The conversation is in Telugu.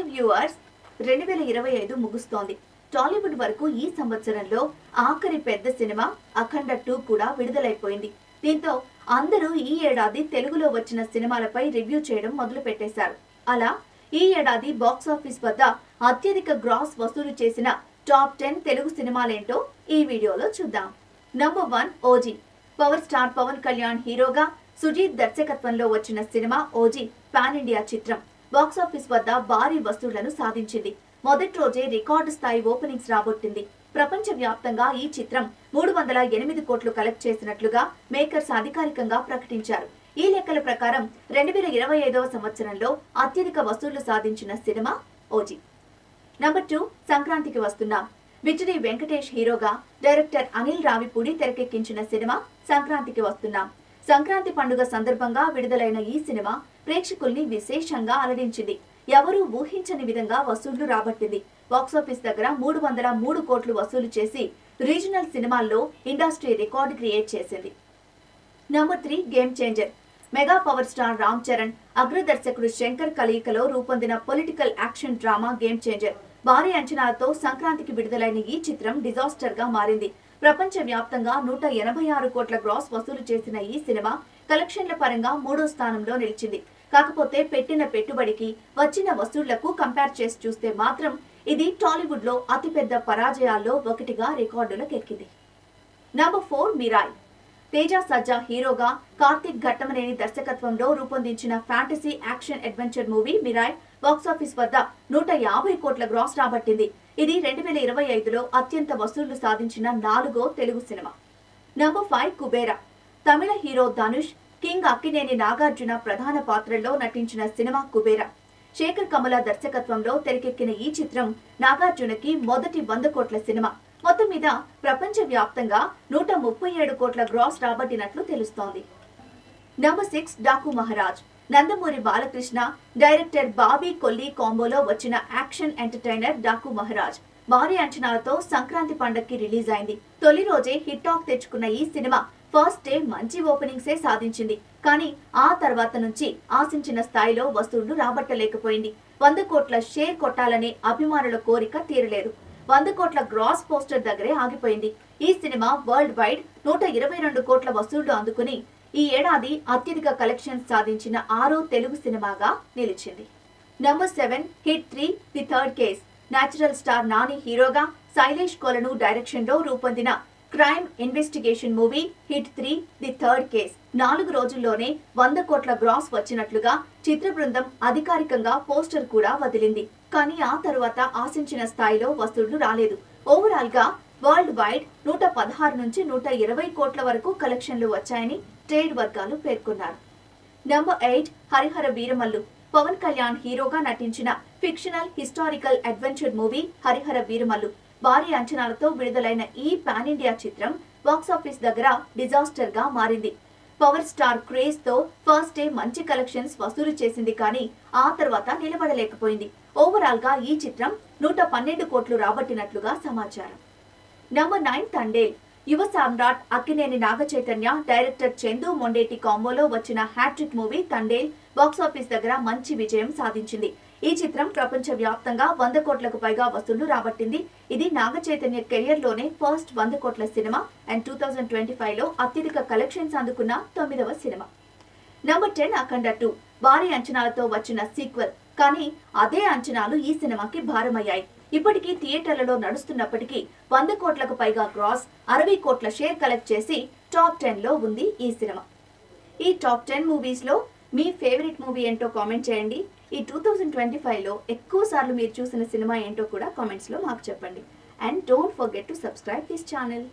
Hi viewers, 2025 ముగుస్తోంది. టాలీవుడ్ వరకు ఈ సంవత్సరంలో ఆఖరి పెద్ద సినిమా అఖండ 2 కూడా విడుదలైపోయింది. దీంతో అందరూ ఈ ఏడాది తెలుగులో వచ్చిన సినిమాలపై రివ్యూ చేయడం మొదలు పెట్టేశారు. అలా ఈ ఏడాది బాక్సాఫీస్ వద్ద అత్యధిక గ్రాస్ వసూలు చేసిన టాప్ 10 తెలుగు సినిమాలేంటో ఈ వీడియోలో చూద్దాం. Number 1 OG. Power star Pawan Kalyan హీరోగా సుజీత్ దర్శకత్వంలో వచ్చిన సినిమా ఓజీ పాన్ ఇండియా చిత్రం. బాక్సాఫీస్ వద్ద భారీ వసూళ్లను సాధించింది. మొదటి రోజే రికార్డు స్థాయి ఓపెనింగ్స్ రాబట్టింది. ప్రపంచ వ్యాప్తంగా ఈ చిత్రం 308 కోట్లు కలెక్ట్ చేసినట్లుగా మేకర్స్ అధికారికంగా ప్రకటించారు. ఈ లెక్కల ప్రకారం 2025వ సంవత్సరంలో అత్యధిక వసూళ్లు సాధించిన సినిమా ఓజీ. నంబర్ 2 సంక్రాంతికి వస్తున్నాం. బిజిడి వెంకటేష్ హీరోగా డైరెక్టర్ అనిల్ రావిపూడి తెరకెక్కించిన సినిమా సంక్రాంతికి వస్తున్నాం. సంక్రాంతి పండుగ సందర్భంగా విడుదలైన ఈ సినిమా ప్రేక్షకుల్ని విశేషంగా అలరించింది. ఎవరూ ఊహించని విధంగా వసూళ్లు రాబట్టింది. బాక్సాఫీస్ దగ్గర 303 కోట్లు వసూలు చేసి రీజనల్ సినిమాల్లో ఇండస్ట్రీ రికార్డు క్రియేట్ చేసింది. Number 3 game changer. Mega power star Ram Charan, అగ్రదర్శకుడు శంకర్ కలయికలో రూపొందిన political action drama game changer. భారీ అంచనాలతో సంక్రాంతికి విడుదలైన ఈ చిత్రం డిజాస్టర్ గా మారింది. ప్రపంచ వ్యాప్తంగా 186 కోట్ల గ్రాస్ వసూలు చేసిన ఈ సినిమా కలెక్షన్ల పరంగా 3వ స్థానంలో నిలిచింది. కాకపోతే పెట్టిన పెట్టుబడికి వచ్చిన వసూళ్లకు కంపేర్ చేసి చూస్తే మాత్రం ఇది టాలీవుడ్ లో అతిపెద్ద పరాజయాల్లో ఒకటిగా రికార్డులకెక్కింది. నంబర్ 4 మిరాయ్. తేజ సజ్జా హీరోగా కార్తిక్ ఘట్టమనేని దర్శకత్వంలో రూపొందించిన fantasy action adventure movie Mirai box office వద్ద 150 కోట్ల గ్రాస్ రాబట్టింది. ఇది 2025లో అత్యంత వసూళ్లు సాధించిన 4వ తెలుగు సినిమా. నంబర్ 5 కుబేరా. తమిళ హీరో ధనుష్, కింగ్ అక్కినేని నాగార్జున ప్రధాన పాత్రల్లో నటించిన సినిమా కుబేరా. శేఖర్ కమల దర్శకత్వంలో తెరకెక్కిన ఈ చిత్రం నాగార్జునకి మొదటి 100 కోట్ల సినిమా. మొత్తం మీద ప్రపంచ వ్యాప్తంగా 137 కోట్ల గ్రాస్ రాబట్టినట్లు తెలుస్తోంది. నంబర్ 6 డాకు మహారాజ్. నందమూరి బాలకృష్ణ, డైరెక్టర్ బాబీ కొల్లి కాంబోలో వచ్చిన యాక్షన్ ఎంటర్టైనర్ డాకు మహారాజ్ భారీ అంచనాలతో సంక్రాంతి పండగకి రిలీజ్ అయింది. తొలి రోజే హిట్ టాక్ తెచ్చుకున్న ఈ సినిమా ఫస్ట్ డే మంచి ఓపెనింగ్సే సాధించింది. కానీ ఆ తర్వాత నుంచి ఆశించిన స్థాయిలో వసూళ్లు రాబట్టలేకపోయింది. 100 కోట్ల షేర్ కొట్టాలనే అభిమానుల కోరిక తీరలేదు. 100 కోట్ల గ్రాస్ పోస్టర్ దగ్గరే ఆగిపోయింది. ఈ సినిమా వరల్డ్ వైడ్ 122 కోట్ల వసూళ్లు అందుకుని ఈ ఏడాది అత్యధిక కలెక్షన్స్ సాధించిన 6వ తెలుగు సినిమాగా నిలిచింది. Number 7 hit 3 the third case. Natural star Nani హీరోగా శైలేష్ కొలను డైరెక్షన్ లో రూపొందిన crime investigation movie hit 3 the third case 4 రోజుల్లోనే 100 కోట్ల గ్రాస్ వచ్చినట్లుగా చిత్ర బృందం అధికారికంగా పోస్టర్ కూడా వదిలింది. కానీ ఆ తరువాత ఆశించిన స్థాయిలో వసూళ్లు రాలేదు. ఓవరాల్ గా వరల్డ్ వైడ్ 116 నుంచి 120 కోట్ల వరకు కలెక్షన్లు వచ్చాయని ట్రేడ్ వర్గాలు పేర్కొన్నారు. నంబర్ 8 హరిహర వీరమల్లు. పవన్ కళ్యాణ్ హీరోగా నటించిన fictional historical adventure movie Harihara Veeramallu. భారీ అంచనాలతో విడుదలైన ఈ పాన్ ఇండియా చిత్రం బాక్సాఫీస్ దగ్గర డిజాస్టర్ గా మారింది. పవర్ స్టార్ క్రేజ్ తో ఫస్ట్ డే మంచి కలెక్షన్స్ వసూలు చేసింది, కానీ ఆ తర్వాత నిలబడలేకపోయింది. ఓవరాల్ గా ఈ చిత్రం 112 కోట్లు రాబట్టినట్లుగా సమాచారం. నంబర్ 9 తండేల్. యువ సామ్రాట్ అక్కినేని నాగచైతన్య, డైరెక్టర్ చందు మొండేటి కాంబోలో వచ్చిన హ్యాట్రిక్ మూవీ తండేల్ బాక్సాఫీస్ దగ్గర మంచి విజయం సాధించింది. ఈ చిత్రం ప్రపంచ వ్యాప్తంగా 100 కోట్లకు పైగా వసూళ్లు రాబట్టింది. ఇది నాగచైతన్య కెరియర్ లోనే ఫస్ట్ 100 కోట్ల సినిమా అండ్ 2025లో అత్యధిక కలెక్షన్స్ అందుకున్న 9వ సినిమా. నంబర్ 10 అఖండ 2. భారీ అంచనాలతో వచ్చిన సీక్వెల్, కానీ అదే అంచనాలు ఈ సినిమాకి భారమయ్యాయి. ఇప్పటికీ థియేటర్లలో నడుస్తున్నప్పటికీ 100 కోట్లకు పైగా గ్రాస్, 60 కోట్ల షేర్ కలెక్ట్ చేసి టాప్ 10లో ఉంది ఈ సినిమా. ఈ టాప్ 10 మూవీస్ లో మీ ఫేవరెట్ మూవీ ఏంటో కామెంట్ చేయండి. ఈ 2025లో ఎక్కువ సార్లు మీరు చూసిన సినిమా ఏంటో కూడా కామెంట్స్ లో మాకు చెప్పండి. And don't forget to subscribe this channel.